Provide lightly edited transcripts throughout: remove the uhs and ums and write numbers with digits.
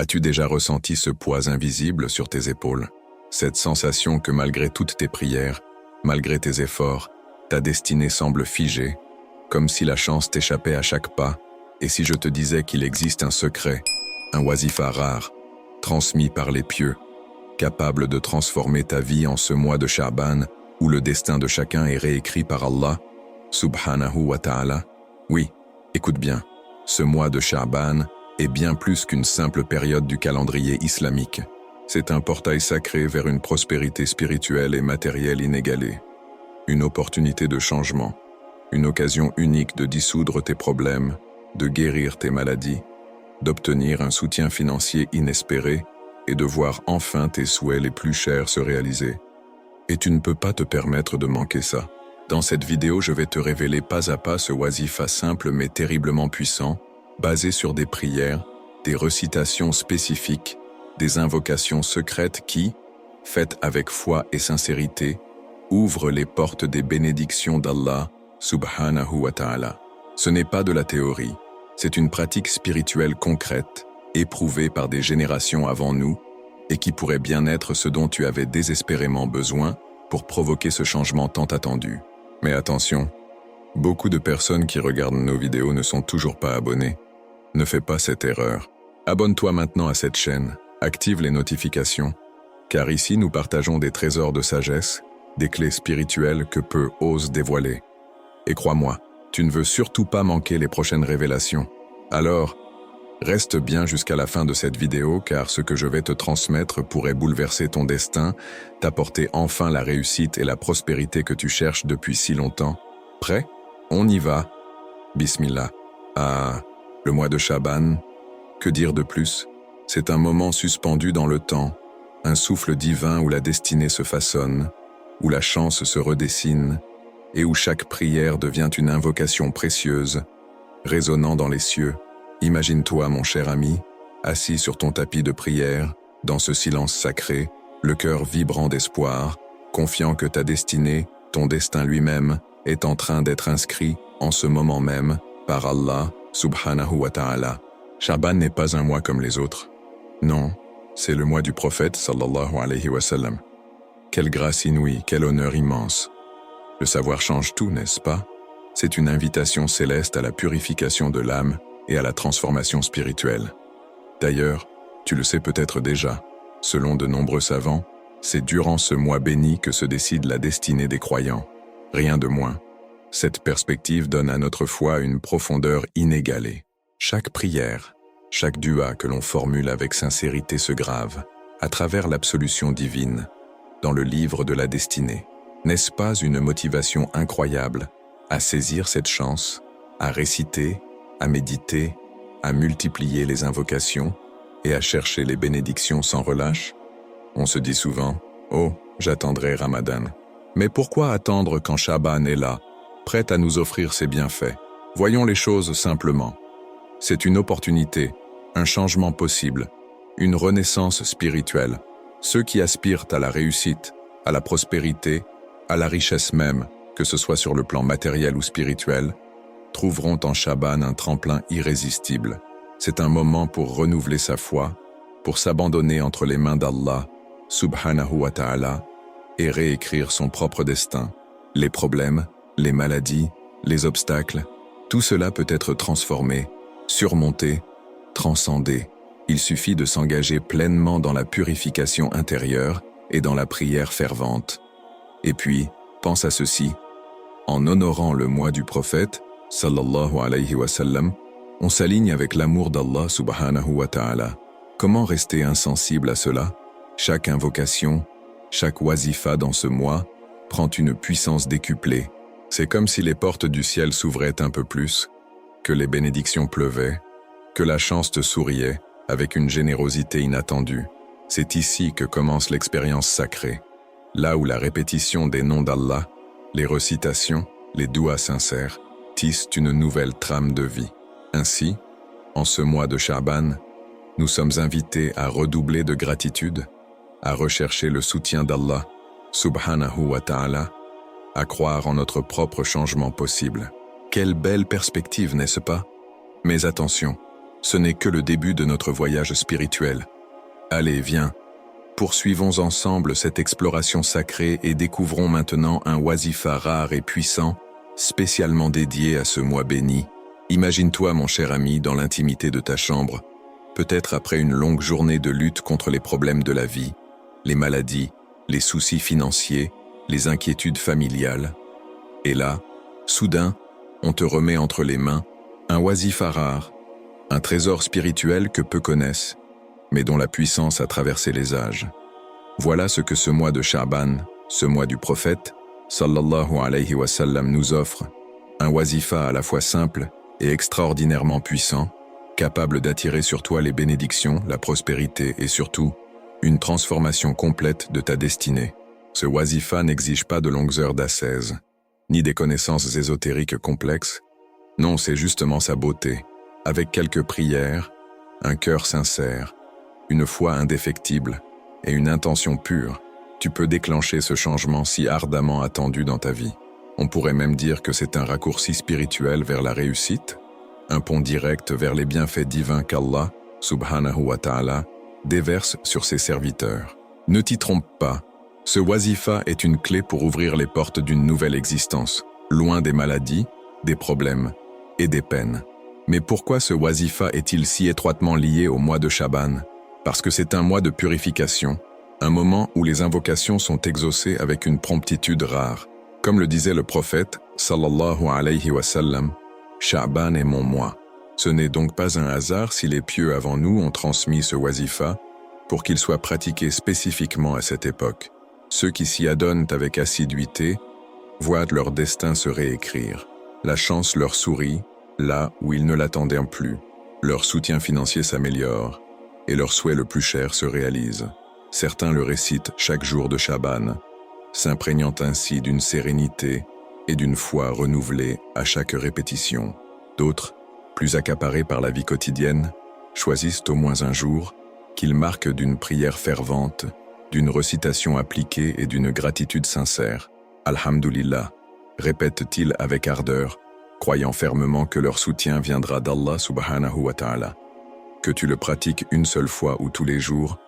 As-tu déjà ressenti ce poids invisible sur tes épaules? Cette sensation que malgré toutes tes prières, malgré tes efforts, ta destinée semble figée, comme si la chance t'échappait à chaque pas, et si je te disais qu'il existe un secret, un wazifa rare, transmis par les pieux, capable de transformer ta vie en ce mois de Sha'ban, où le destin de chacun est réécrit par Allah, subhanahu wa ta'ala? Oui, écoute bien, ce mois de Sha'ban est bien plus qu'une simple période du calendrier islamique. C'est un portail sacré vers une prospérité spirituelle et matérielle inégalée. Une opportunité de changement, une occasion unique de dissoudre tes problèmes, de guérir tes maladies, d'obtenir un soutien financier inespéré et de voir enfin tes souhaits les plus chers se réaliser. Et tu ne peux pas te permettre de manquer ça. Dans cette vidéo, je vais te révéler pas à pas ce wazifa simple mais terriblement puissant, basé sur des prières, des recitations spécifiques, des invocations secrètes qui, faites avec foi et sincérité, ouvrent les portes des bénédictions d'Allah, subhanahu wa ta'ala. Ce n'est pas de la théorie, c'est une pratique spirituelle concrète, éprouvée par des générations avant nous, et qui pourrait bien être ce dont tu avais désespérément besoin pour provoquer ce changement tant attendu. Mais attention, beaucoup de personnes qui regardent nos vidéos ne sont toujours pas abonnées. Ne fais pas cette erreur. Abonne-toi maintenant à cette chaîne, active les notifications, car ici nous partageons des trésors de sagesse, des clés spirituelles que peu osent dévoiler. Et crois-moi, tu ne veux surtout pas manquer les prochaines révélations. Alors, reste bien jusqu'à la fin de cette vidéo car ce que je vais te transmettre pourrait bouleverser ton destin, t'apporter enfin la réussite et la prospérité que tu cherches depuis si longtemps. Prêt? On y va. Bismillah. Ah, le mois de Sha'ban, que dire de plus? C'est un moment suspendu dans le temps, un souffle divin où la destinée se façonne, où la chance se redessine, et où chaque prière devient une invocation précieuse, résonnant dans les cieux. Imagine-toi, mon cher ami, assis sur ton tapis de prière, dans ce silence sacré, le cœur vibrant d'espoir, confiant que ta destinée, ton destin lui-même, est en train d'être inscrit, en ce moment même, par Allah, subhanahu wa ta'ala. Sha'ban n'est pas un mois comme les autres. Non, c'est le mois du prophète, sallallahu alayhi wa sallam. Quelle grâce inouïe, quel honneur immense. Le savoir change tout, n'est-ce pas? C'est une invitation céleste à la purification de l'âme et à la transformation spirituelle. D'ailleurs, tu le sais peut-être déjà, selon de nombreux savants, c'est durant ce mois béni que se décide la destinée des croyants. Rien de moins. Cette perspective donne à notre foi une profondeur inégalée. Chaque prière, chaque dua que l'on formule avec sincérité se grave, à travers l'absolution divine, dans le livre de la destinée. N'est-ce pas une motivation incroyable à saisir cette chance, à réciter, à méditer, à multiplier les invocations et à chercher les bénédictions sans relâche? On se dit souvent « Oh, j'attendrai Ramadan ». Mais pourquoi attendre quand Sha'ban est là, prête à nous offrir ses bienfaits? Voyons les choses simplement. C'est une opportunité, un changement possible, une renaissance spirituelle. Ceux qui aspirent à la réussite, à la prospérité, à la richesse même, que ce soit sur le plan matériel ou spirituel, trouveront en Sha'ban un tremplin irrésistible. C'est un moment pour renouveler sa foi, pour s'abandonner entre les mains d'Allah, subhanahu wa ta'ala, et réécrire son propre destin. Les problèmes, les maladies, les obstacles, tout cela peut être transformé, surmonté, transcendé. Il suffit de s'engager pleinement dans la purification intérieure et dans la prière fervente. Et puis, pense à ceci, en honorant le mois du prophète, sallallahu alayhi wa sallam, on s'aligne avec l'amour d'Allah subhanahu wa ta'ala. Comment rester insensible à cela? Chaque invocation, chaque wazifa dans ce mois prend une puissance décuplée. C'est comme si les portes du ciel s'ouvraient un peu plus, que les bénédictions pleuvaient, que la chance te souriait avec une générosité inattendue. C'est ici que commence l'expérience sacrée, là où la répétition des noms d'Allah, les recitations, les douas sincères, tissent une nouvelle trame de vie. Ainsi, en ce mois de Sha'ban, nous sommes invités à redoubler de gratitude, à rechercher le soutien d'Allah, subhanahu wa ta'ala, à croire en notre propre changement possible. Quelle belle perspective, n'est-ce pas? Mais attention, Ce n'est que le début de notre voyage spirituel. Allez, viens, poursuivons ensemble cette exploration sacrée et découvrons maintenant un wazifa rare et puissant, spécialement dédié à ce mois béni. Imagine-toi, mon cher ami, dans l'intimité de ta chambre, peut-être après une longue journée de lutte contre les problèmes de la vie, les maladies, les soucis financiers, les inquiétudes familiales. Et là, soudain, on te remet entre les mains un wazifa rare, un trésor spirituel que peu connaissent, mais dont la puissance a traversé les âges. Voilà ce que ce mois de Sha'ban, ce mois du prophète, sallallahu alayhi wa sallam, nous offre, un wazifa à la fois simple et extraordinairement puissant, capable d'attirer sur toi les bénédictions, la prospérité et surtout, une transformation complète de ta destinée. Ce wazifa n'exige pas de longues heures d'ascèse, ni des connaissances ésotériques complexes. Non, c'est justement sa beauté, avec quelques prières, un cœur sincère, une foi indéfectible et une intention pure, tu peux déclencher ce changement si ardemment attendu dans ta vie. On pourrait même dire que c'est un raccourci spirituel vers la réussite, un pont direct vers les bienfaits divins qu'Allah, subhanahu wa ta'ala, déverse sur ses serviteurs. Ne t'y trompe pas, ce wazifa est une clé pour ouvrir les portes d'une nouvelle existence, loin des maladies, des problèmes et des peines. Mais pourquoi ce wazifa est-il si étroitement lié au mois de Sha'ban? Parce que c'est un mois de purification, un moment où les invocations sont exaucées avec une promptitude rare. Comme le disait le prophète, sallallahu alayhi wa sallam, « Sha'ban est mon mois ». Ce n'est donc pas un hasard si les pieux avant nous ont transmis ce wazifa pour qu'il soit pratiqué spécifiquement à cette époque. Ceux qui s'y adonnent avec assiduité voient leur destin se réécrire. La chance leur sourit, là où ils ne l'attendaient plus. Leur soutien financier s'améliore et leur souhait le plus cher se réalise. Certains le récitent chaque jour de Sha'ban, s'imprégnant ainsi d'une sérénité et d'une foi renouvelée à chaque répétition. D'autres, plus accaparés par la vie quotidienne, choisissent au moins un jour qu'ils marquent d'une prière fervente, d'une récitation appliquée et d'une gratitude sincère. Alhamdulillah, répètent-ils avec ardeur, croyant fermement que leur soutien viendra d'Allah subhanahu wa ta'ala. Que tu le pratiques une seule fois ou tous les jours,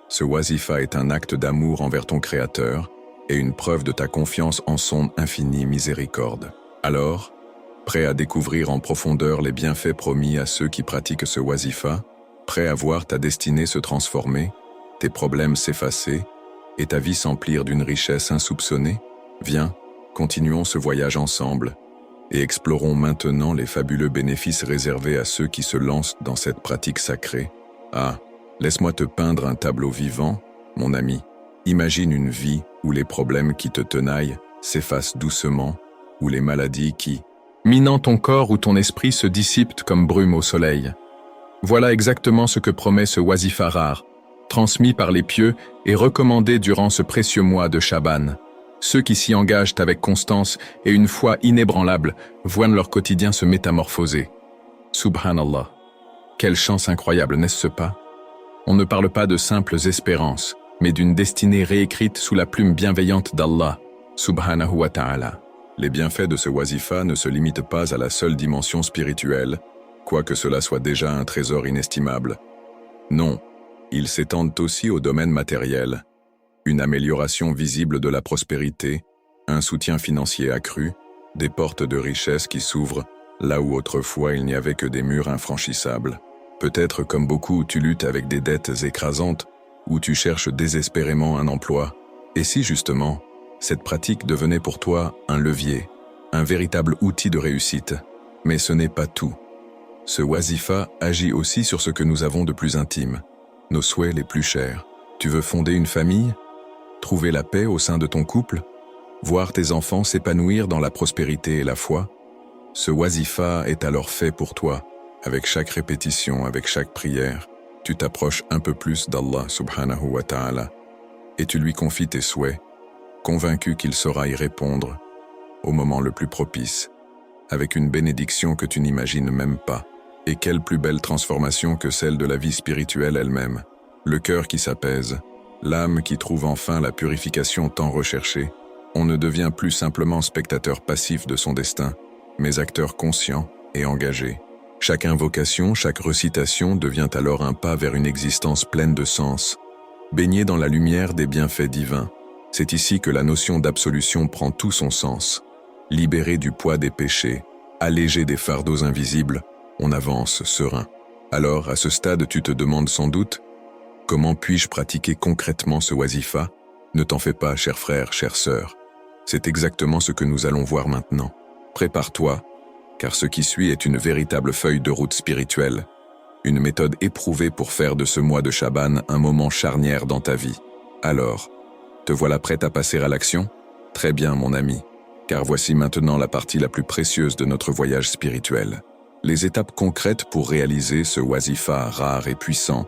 ce wazifa est un acte d'amour envers ton Créateur et une preuve de ta confiance en son infinie miséricorde. Alors, prêt à découvrir en profondeur les bienfaits promis à ceux qui pratiquent ce wazifa, prêt à voir ta destinée se transformer, tes problèmes s'effacer et ta vie s'emplir d'une richesse insoupçonnée, viens, continuons ce voyage ensemble et explorons maintenant les fabuleux bénéfices réservés à ceux qui se lancent dans cette pratique sacrée. Ah, laisse-moi te peindre un tableau vivant, mon ami. Imagine une vie où les problèmes qui te tenaillent s'effacent doucement, où les maladies qui, minant ton corps ou ton esprit, se dissipent comme brume au soleil. Voilà exactement ce que promet ce wazifa rare, transmis par les pieux et recommandé durant ce précieux mois de Sha'ban. Ceux qui s'y engagent avec constance et une foi inébranlable voient leur quotidien se métamorphoser. Subhanallah, quelle chance incroyable, n'est-ce pas? On ne parle pas de simples espérances, mais d'une destinée réécrite sous la plume bienveillante d'Allah, subhanahu wa ta'ala. Les bienfaits de ce wazifa ne se limitent pas à la seule dimension spirituelle, quoique cela soit déjà un trésor inestimable. Non, ils s'étendent aussi au domaine matériel. Une amélioration visible de la prospérité, un soutien financier accru, des portes de richesse qui s'ouvrent là où autrefois il n'y avait que des murs infranchissables. Peut-être comme beaucoup tu luttes avec des dettes écrasantes, ou tu cherches désespérément un emploi. Et si justement, cette pratique devenait pour toi un levier, un véritable outil de réussite. Mais ce n'est pas tout. Ce wazifa agit aussi sur ce que nous avons de plus intime, nos souhaits les plus chers. Tu veux fonder une famille? Trouver la paix au sein de ton couple? Voir tes enfants s'épanouir dans la prospérité et la foi? Ce wazifa est alors fait pour toi. Avec chaque répétition, avec chaque prière, tu t'approches un peu plus d'Allah subhanahu wa ta'ala et tu lui confies tes souhaits, convaincu qu'il saura y répondre au moment le plus propice, avec une bénédiction que tu n'imagines même pas. Et quelle plus belle transformation que celle de la vie spirituelle elle-même. Le cœur qui s'apaise, l'âme qui trouve enfin la purification tant recherchée. On ne devient plus simplement spectateur passif de son destin, mais acteur conscient et engagé. Chaque invocation, chaque récitation devient alors un pas vers une existence pleine de sens, baignée dans la lumière des bienfaits divins. C'est ici que la notion d'absolution prend tout son sens. Libéré du poids des péchés, allégé des fardeaux invisibles, on avance serein. Alors, à ce stade, tu te demandes sans doute, comment puis-je pratiquer concrètement ce wazifa? Ne t'en fais pas, cher frère, chère sœur. C'est exactement ce que nous allons voir maintenant. Prépare-toi, car ce qui suit est une véritable feuille de route spirituelle, une méthode éprouvée pour faire de ce mois de Chaban un moment charnière dans ta vie. Alors, te voilà prête à passer à l'action? Très bien, mon ami, car voici maintenant la partie la plus précieuse de notre voyage spirituel. Les étapes concrètes pour réaliser ce wazifa rare et puissant,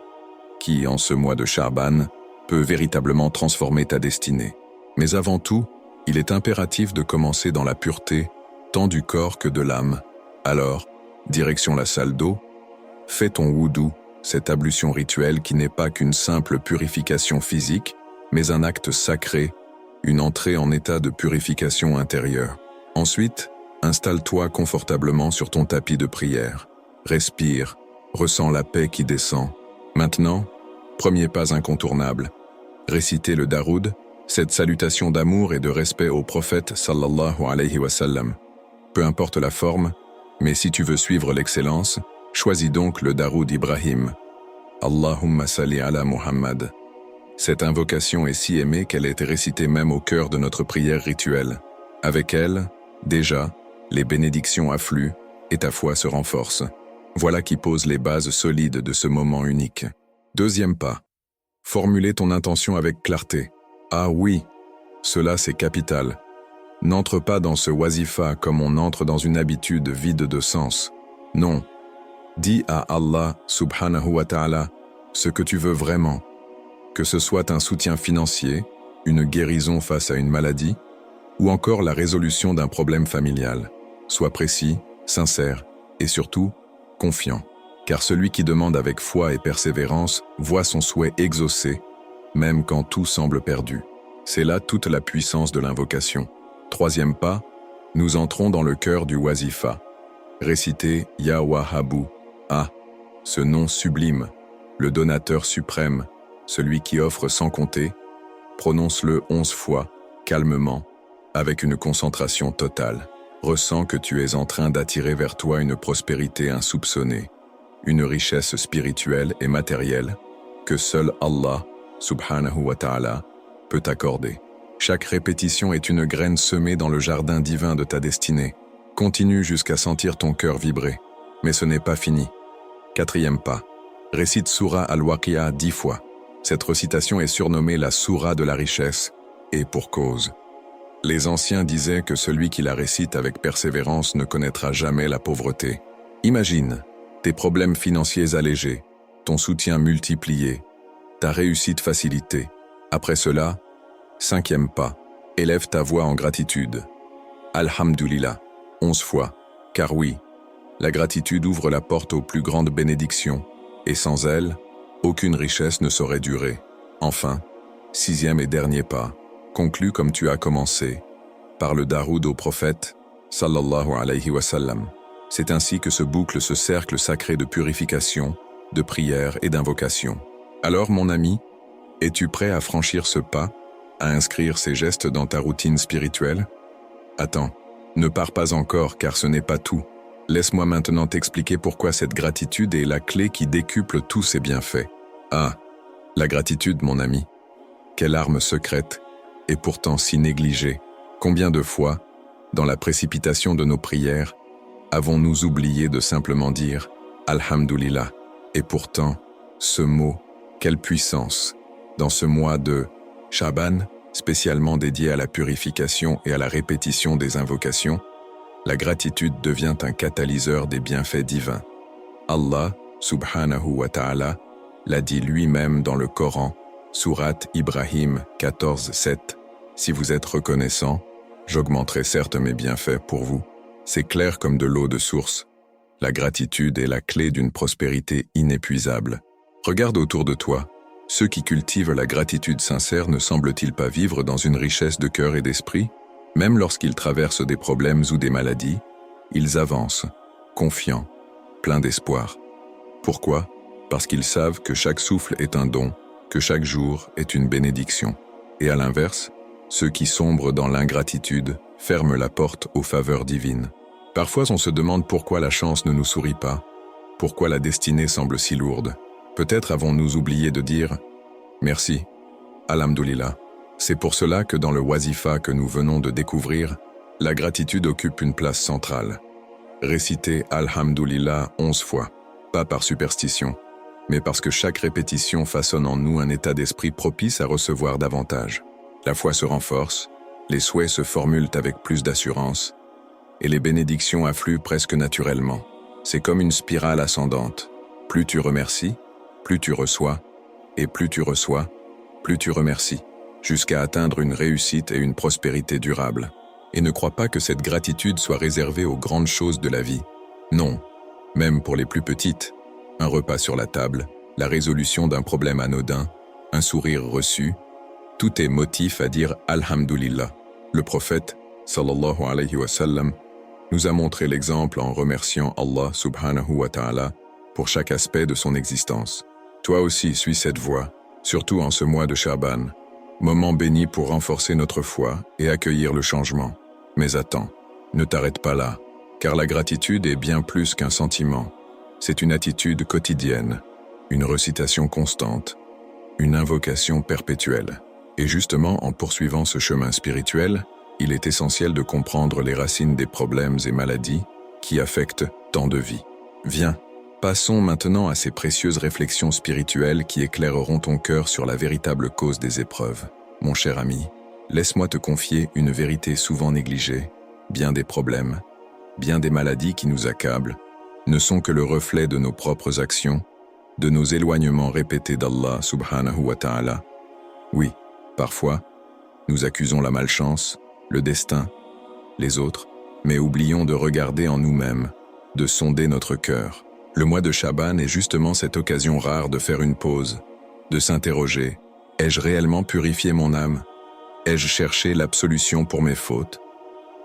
qui, en ce mois de Chaban, peut véritablement transformer ta destinée. Mais avant tout, il est impératif de commencer dans la pureté, tant du corps que de l'âme. Alors, direction la salle d'eau, fais ton wudu, cette ablution rituelle qui n'est pas qu'une simple purification physique, mais un acte sacré, une entrée en état de purification intérieure. Ensuite, installe-toi confortablement sur ton tapis de prière. Respire, ressens la paix qui descend. Maintenant, premier pas incontournable, réciter le daroud, cette salutation d'amour et de respect au prophète sallallahu alayhi wa sallam. Peu importe la forme, mais si tu veux suivre l'excellence, choisis donc le daroud Ibrahim. Allahumma salli ala Muhammad. Cette invocation est si aimée qu'elle est récitée même au cœur de notre prière rituelle. Avec elle, déjà, les bénédictions affluent et ta foi se renforce. Voilà qui pose les bases solides de ce moment unique. Deuxième pas. Formuler ton intention avec clarté. Ah oui, cela c'est capital. N'entre pas dans ce wazifa comme on entre dans une habitude vide de sens. Non. Dis à Allah, subhanahu wa ta'ala, ce que tu veux vraiment. Que ce soit un soutien financier, une guérison face à une maladie, ou encore la résolution d'un problème familial. Sois précis, sincère et surtout, confiant. Car celui qui demande avec foi et persévérance voit son souhait exaucé, même quand tout semble perdu. C'est là toute la puissance de l'invocation. Troisième pas, nous entrons dans le cœur du wazifa. Réciter Ya Wahabu, ce nom sublime, le donateur suprême, celui qui offre sans compter, prononce-le 11 fois, calmement, avec une concentration totale. Ressens que tu es en train d'attirer vers toi une prospérité insoupçonnée, une richesse spirituelle et matérielle que seul Allah, subhanahu wa ta'ala, peut t'accorder. Chaque répétition est une graine semée dans le jardin divin de ta destinée. Continue jusqu'à sentir ton cœur vibrer. Mais ce n'est pas fini. Quatrième pas. Récite Soura al-Waqi'a 10 fois. Cette récitation est surnommée la Soura de la richesse, et pour cause. Les anciens disaient que celui qui la récite avec persévérance ne connaîtra jamais la pauvreté. Imagine, tes problèmes financiers allégés, ton soutien multiplié, ta réussite facilitée. Après cela, cinquième pas, élève ta voix en gratitude. Alhamdulillah, 11 fois, car oui, la gratitude ouvre la porte aux plus grandes bénédictions, et sans elle, aucune richesse ne saurait durer. Enfin, sixième et dernier pas, conclue comme tu as commencé, par le daroud au prophète, sallallahu alayhi wa sallam. C'est ainsi que se boucle ce cercle sacré de purification, de prière et d'invocation. Alors, mon ami, es-tu prêt à franchir ce pas, à inscrire ces gestes dans ta routine spirituelle? Attends, ne pars pas encore car ce n'est pas tout. Laisse-moi maintenant t'expliquer pourquoi cette gratitude est la clé qui décuple tous ces bienfaits. La gratitude, mon ami. Quelle arme secrète, et pourtant si négligée. Combien de fois, dans la précipitation de nos prières, avons-nous oublié de simplement dire « Alhamdulillah » et pourtant, ce mot, quelle puissance. Dans ce mois de Chaban, spécialement dédié à la purification et à la répétition des invocations, la gratitude devient un catalyseur des bienfaits divins. Allah, subhanahu wa ta'ala, l'a dit lui-même dans le Coran, Sourate Ibrahim 14:7. Si vous êtes reconnaissant, j'augmenterai certes mes bienfaits pour vous. C'est clair comme de l'eau de source. La gratitude est la clé d'une prospérité inépuisable. Regarde autour de toi. Ceux qui cultivent la gratitude sincère ne semblent-ils pas vivre dans une richesse de cœur et d'esprit? Même lorsqu'ils traversent des problèmes ou des maladies, ils avancent, confiants, pleins d'espoir. Pourquoi? Parce qu'ils savent que chaque souffle est un don, que chaque jour est une bénédiction. Et à l'inverse, ceux qui sombrent dans l'ingratitude ferment la porte aux faveurs divines. Parfois on se demande pourquoi la chance ne nous sourit pas, pourquoi la destinée semble si lourde. Peut-être avons-nous oublié de dire « Merci, Alhamdoulilah ». C'est pour cela que dans le Wazifa que nous venons de découvrir, la gratitude occupe une place centrale. Réciter Alhamdoulilah 11 fois, pas par superstition, mais parce que chaque répétition façonne en nous un état d'esprit propice à recevoir davantage. La foi se renforce, les souhaits se formulent avec plus d'assurance, et les bénédictions affluent presque naturellement. C'est comme une spirale ascendante. Plus tu remercies, plus tu reçois, et plus tu reçois, plus tu remercies, jusqu'à atteindre une réussite et une prospérité durable. Et ne crois pas que cette gratitude soit réservée aux grandes choses de la vie. Non, même pour les plus petites, un repas sur la table, la résolution d'un problème anodin, un sourire reçu, tout est motif à dire Alhamdulillah. Le prophète, sallallahu alayhi wa sallam, nous a montré l'exemple en remerciant Allah subhanahu wa ta'ala pour chaque aspect de son existence. Toi aussi suis cette voie, surtout en ce mois de Shaban, moment béni pour renforcer notre foi et accueillir le changement. Mais attends, ne t'arrête pas là, car la gratitude est bien plus qu'un sentiment. C'est une attitude quotidienne, une récitation constante, une invocation perpétuelle. Et justement, en poursuivant ce chemin spirituel, il est essentiel de comprendre les racines des problèmes et maladies qui affectent tant de vies. Viens, passons maintenant à ces précieuses réflexions spirituelles qui éclaireront ton cœur sur la véritable cause des épreuves. Mon cher ami, laisse-moi te confier une vérité souvent négligée. Bien des problèmes, bien des maladies qui nous accablent, ne sont que le reflet de nos propres actions, de nos éloignements répétés d'Allah subhanahu wa ta'ala. Oui, parfois, nous accusons la malchance, le destin, les autres, mais oublions de regarder en nous-mêmes, de sonder notre cœur. Le mois de Shaban est justement cette occasion rare de faire une pause, de s'interroger. Ai-je réellement purifié mon âme? Ai-je cherché l'absolution pour mes fautes?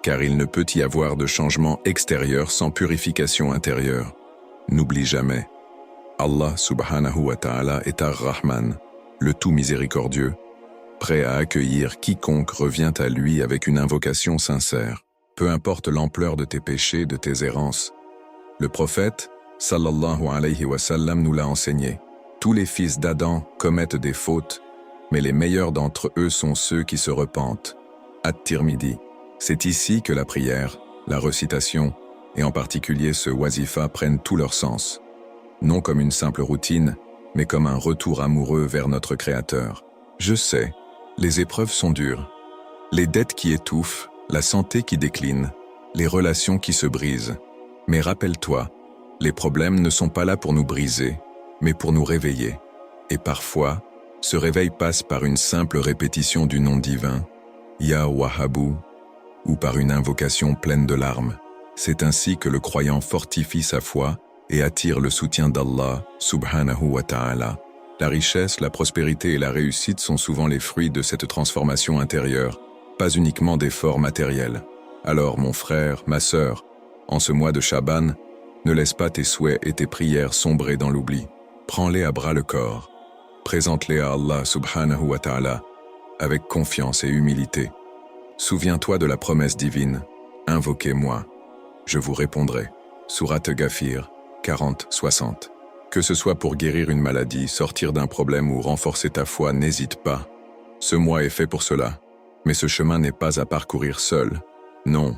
Car il ne peut y avoir de changement extérieur sans purification intérieure. N'oublie jamais, Allah subhanahu wa ta'ala est Ar-Rahman, le tout miséricordieux, prêt à accueillir quiconque revient à lui avec une invocation sincère, peu importe l'ampleur de tes péchés, de tes errances. Le prophète, sallallahu alayhi wa sallam, nous l'a enseigné. Tous les fils d'Adam commettent des fautes, mais les meilleurs d'entre eux sont ceux qui se repentent. At-Tirmidhi. C'est ici que la prière, la récitation, et en particulier ce wazifa prennent tout leur sens. Non comme une simple routine, mais comme un retour amoureux vers notre Créateur. Je sais, les épreuves sont dures. Les dettes qui étouffent, la santé qui décline, les relations qui se brisent. Mais rappelle-toi, les problèmes ne sont pas là pour nous briser, mais pour nous réveiller. Et parfois, ce réveil passe par une simple répétition du nom divin, Ya Wahhabu, ou par une invocation pleine de larmes. C'est ainsi que le croyant fortifie sa foi et attire le soutien d'Allah, subhanahu wa ta'ala. La richesse, la prospérité et la réussite sont souvent les fruits de cette transformation intérieure, pas uniquement d'efforts matériels. Alors, mon frère, ma sœur, en ce mois de Shaban, ne laisse pas tes souhaits et tes prières sombrer dans l'oubli. Prends-les à bras le corps. Présente-les à Allah subhanahu wa ta'ala avec confiance et humilité. Souviens-toi de la promesse divine. Invoquez-moi, je vous répondrai. Sourate Ghafir 40-60. Que ce soit pour guérir une maladie, sortir d'un problème ou renforcer ta foi, n'hésite pas. Ce mois est fait pour cela. Mais ce chemin n'est pas à parcourir seul. Non.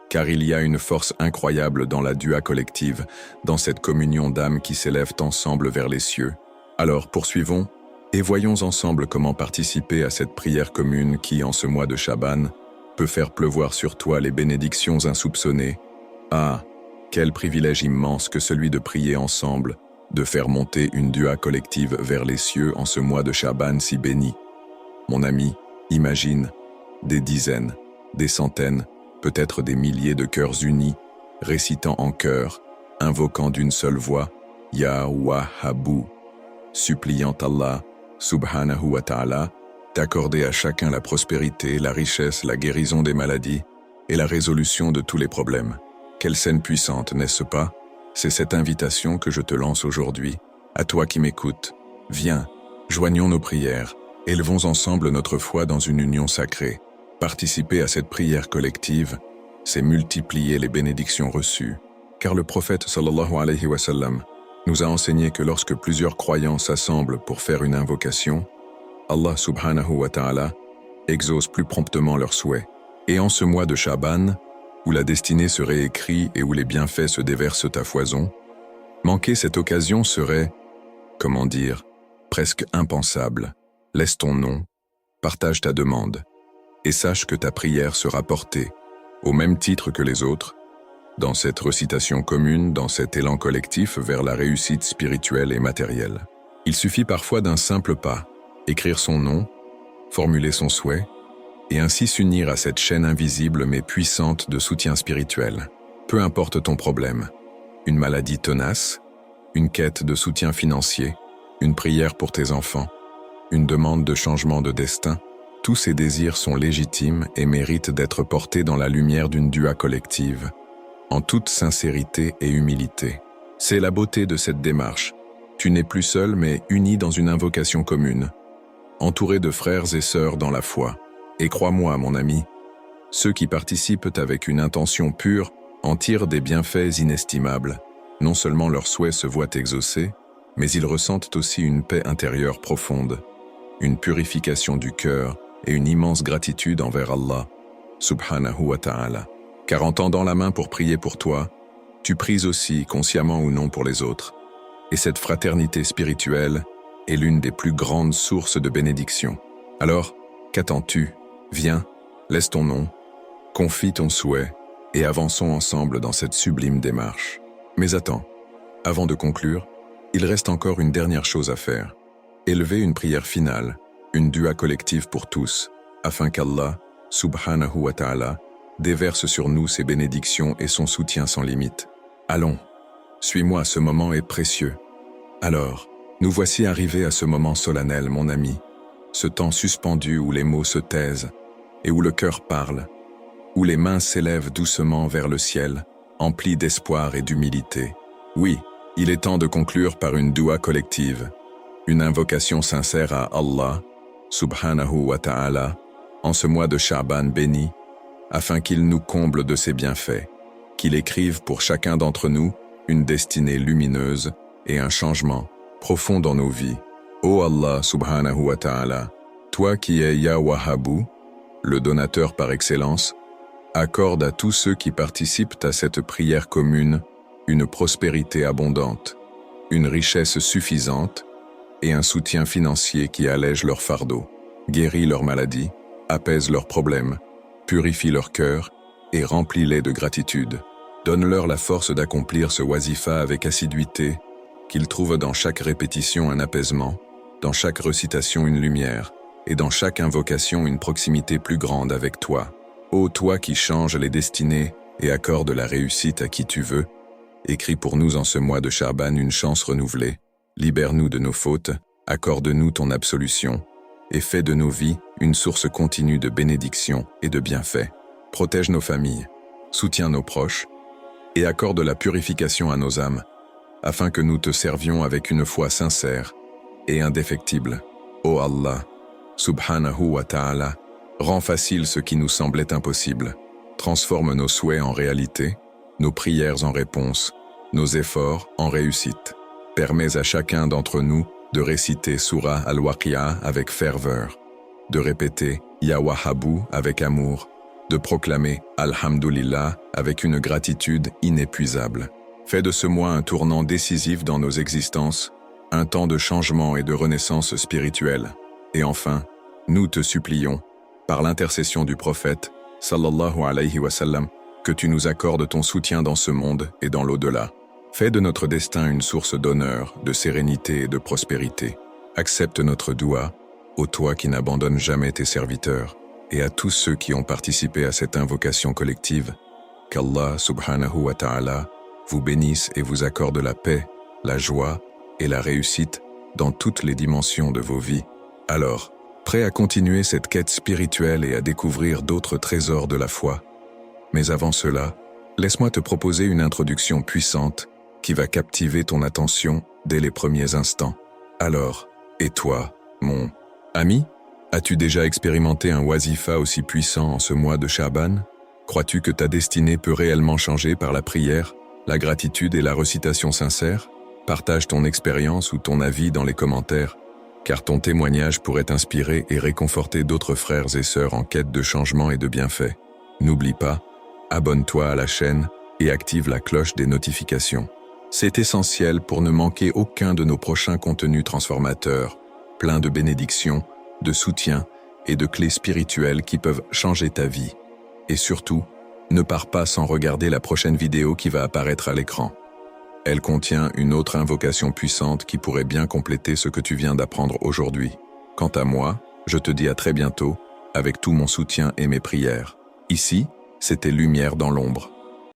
Car il y a une force incroyable dans la dua collective, dans cette communion d'âmes qui s'élèvent ensemble vers les cieux. Alors poursuivons, et voyons ensemble comment participer à cette prière commune qui, en ce mois de Shaban, peut faire pleuvoir sur toi les bénédictions insoupçonnées. Ah, quel privilège immense que celui de prier ensemble, de faire monter une dua collective vers les cieux en ce mois de Shaban si béni. Mon ami, imagine, des dizaines, des centaines, peut-être des milliers de cœurs unis, récitant en chœur, invoquant d'une seule voix, Ya Wahhabu, suppliant Allah, subhanahu wa ta'ala, d'accorder à chacun la prospérité, la richesse, la guérison des maladies et la résolution de tous les problèmes. Quelle scène puissante, n'est-ce pas? C'est cette invitation que je te lance aujourd'hui, à toi qui m'écoutes. Viens, joignons nos prières, élevons ensemble notre foi dans une union sacrée. Participer à cette prière collective, c'est multiplier les bénédictions reçues. Car le prophète sallallahu alayhi wa sallam nous a enseigné que lorsque plusieurs croyants s'assemblent pour faire une invocation, Allah subhanahu wa ta'ala exauce plus promptement leurs souhaits. Et en ce mois de Sha'ban, où la destinée se réécrit et où les bienfaits se déversent à foison, manquer cette occasion serait, comment dire, presque impensable. Laisse ton nom, partage ta demande, et sache que ta prière sera portée, au même titre que les autres, dans cette récitation commune, dans cet élan collectif vers la réussite spirituelle et matérielle. Il suffit parfois d'un simple pas, écrire son nom, formuler son souhait, et ainsi s'unir à cette chaîne invisible mais puissante de soutien spirituel. Peu importe ton problème, une maladie tenace, une quête de soutien financier, une prière pour tes enfants, une demande de changement de destin, tous ces désirs sont légitimes et méritent d'être portés dans la lumière d'une dua collective, en toute sincérité et humilité. C'est la beauté de cette démarche. Tu n'es plus seul mais uni dans une invocation commune, entouré de frères et sœurs dans la foi. Et crois-moi, mon ami, ceux qui participent avec une intention pure en tirent des bienfaits inestimables. Non seulement leurs souhaits se voient exaucés, mais ils ressentent aussi une paix intérieure profonde, une purification du cœur et une immense gratitude envers Allah, subhanahu wa ta'ala. Car en tendant la main pour prier pour toi, tu pries aussi, consciemment ou non, pour les autres. Et cette fraternité spirituelle est l'une des plus grandes sources de bénédiction. Alors, qu'attends-tu? Viens, laisse ton nom, confie ton souhait et avançons ensemble dans cette sublime démarche. Mais attends, avant de conclure, il reste encore une dernière chose à faire. Élever une prière finale, une dua collective pour tous, afin qu'Allah, subhanahu wa ta'ala, déverse sur nous ses bénédictions et son soutien sans limite. Allons, suis-moi, ce moment est précieux. Alors, nous voici arrivés à ce moment solennel, mon ami, ce temps suspendu où les mots se taisent et où le cœur parle, où les mains s'élèvent doucement vers le ciel, emplis d'espoir et d'humilité. Oui, il est temps de conclure par une dua collective, une invocation sincère à Allah, subhanahu wa ta'ala, en ce mois de Sha'ban béni, afin qu'il nous comble de ses bienfaits, qu'il écrive pour chacun d'entre nous une destinée lumineuse et un changement profond dans nos vies. Ô Allah subhanahu wa ta'ala, toi qui es Ya Wahhabu, le donateur par excellence, accorde à tous ceux qui participent à cette prière commune une prospérité abondante, une richesse suffisante et un soutien financier qui allège leur fardeau, guérit leurs maladies, apaise leurs problèmes, purifie leur cœur et remplis-les de gratitude. Donne-leur la force d'accomplir ce wazifa avec assiduité, qu'ils trouvent dans chaque répétition un apaisement, dans chaque récitation une lumière, et dans chaque invocation une proximité plus grande avec toi. Ô toi qui changes les destinées et accordes la réussite à qui tu veux, écris pour nous en ce mois de Sha'ban une chance renouvelée, libère-nous de nos fautes, accorde-nous ton absolution, et fais de nos vies une source continue de bénédictions et de bienfaits. Protège nos familles, soutiens nos proches, et accorde la purification à nos âmes, afin que nous te servions avec une foi sincère et indéfectible. Ô Allah, subhanahu wa ta'ala, rends facile ce qui nous semblait impossible. Transforme nos souhaits en réalité, nos prières en réponse, nos efforts en réussite. Permets à chacun d'entre nous de réciter Surah Al-Waqi'a avec ferveur, de répéter Ya Wahhabu avec amour, de proclamer Alhamdulillah avec une gratitude inépuisable. Fais de ce mois un tournant décisif dans nos existences, un temps de changement et de renaissance spirituelle. Et enfin, nous te supplions, par l'intercession du prophète, sallallahu alayhi wa sallam, que tu nous accordes ton soutien dans ce monde et dans l'au-delà. Fais de notre destin une source d'honneur, de sérénité et de prospérité. Accepte notre doua, ô toi qui n'abandonnes jamais tes serviteurs, et à tous ceux qui ont participé à cette invocation collective, qu'Allah subhanahu wa ta'ala vous bénisse et vous accorde la paix, la joie et la réussite dans toutes les dimensions de vos vies. Alors, prêt à continuer cette quête spirituelle et à découvrir d'autres trésors de la foi. Mais avant cela, laisse-moi te proposer une introduction puissante qui va captiver ton attention dès les premiers instants. Alors, et toi, mon ami, as-tu déjà expérimenté un wazifa aussi puissant en ce mois de Sha'ban? Crois-tu que ta destinée peut réellement changer par la prière, la gratitude et la récitation sincère? Partage ton expérience ou ton avis dans les commentaires, car ton témoignage pourrait inspirer et réconforter d'autres frères et sœurs en quête de changement et de bienfaits. N'oublie pas, abonne-toi à la chaîne et active la cloche des notifications. C'est essentiel pour ne manquer aucun de nos prochains contenus transformateurs, pleins de bénédictions, de soutien et de clés spirituelles qui peuvent changer ta vie. Et surtout, ne pars pas sans regarder la prochaine vidéo qui va apparaître à l'écran. Elle contient une autre invocation puissante qui pourrait bien compléter ce que tu viens d'apprendre aujourd'hui. Quant à moi, je te dis à très bientôt, avec tout mon soutien et mes prières. Ici, c'était Lumière dans l'ombre.